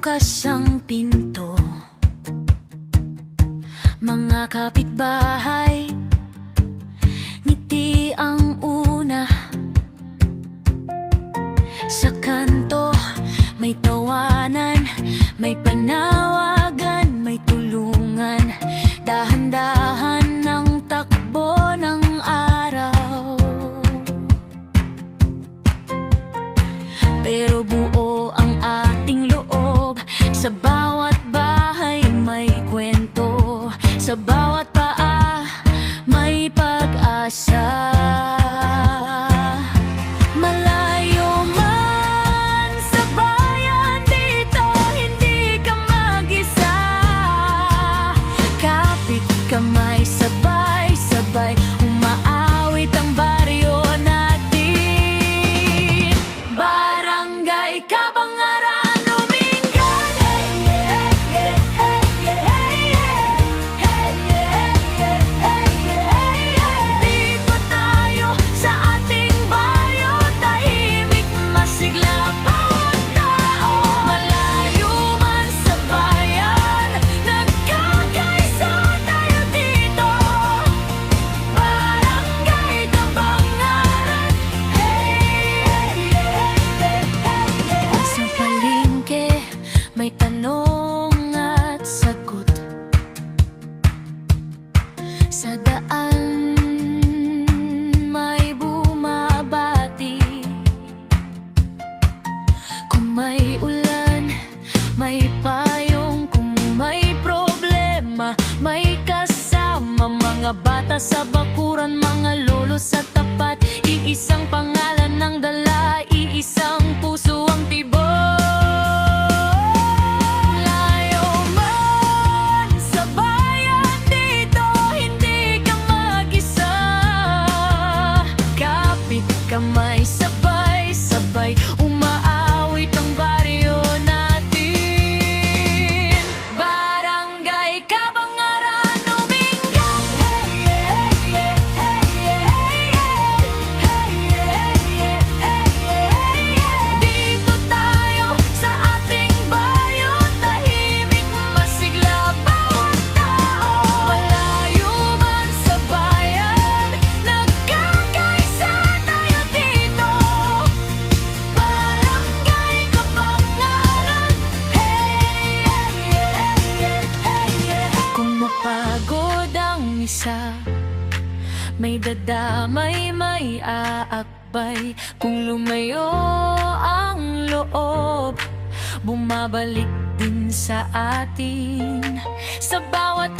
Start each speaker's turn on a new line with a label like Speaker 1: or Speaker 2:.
Speaker 1: Bukas ang pinto, mga kapitbahay, ngiti ang una. Sa kanto, may tawanan, may panawagan, may tulungan. Dahan-dahan ang takbo ng araw, pero buo ang ating loob. Sa bawat bahay may kwento, sa bawat paa may pag-asa. Malayo man sa bayan dito, hindi ka mag-isa. Kapit kamay, sabay-sabay, umaawit ang baryo natin. Barangay Cabangaran, may tanong at sagot. Sa daan may bumabati. Kung may ulan, may payong. Kung may problema, may kasama. Mga bata sa bakuran, mga lolo sa tapat. Iisang pangalan ng dala, iisang puso ang tibok. Kamay, sabay-sabay, umaawit ang baryo natin. Barangay Cabangaran, Domingo. Dito tayo sa ating bayo, tahimik, masigla bawat tao. Malayo man sa bayan, nagkakaisa. Pagod ang isa, may dadamay, may aakbay. Kung lumayo ang loob, bumabalik din sa atin. Sa bawat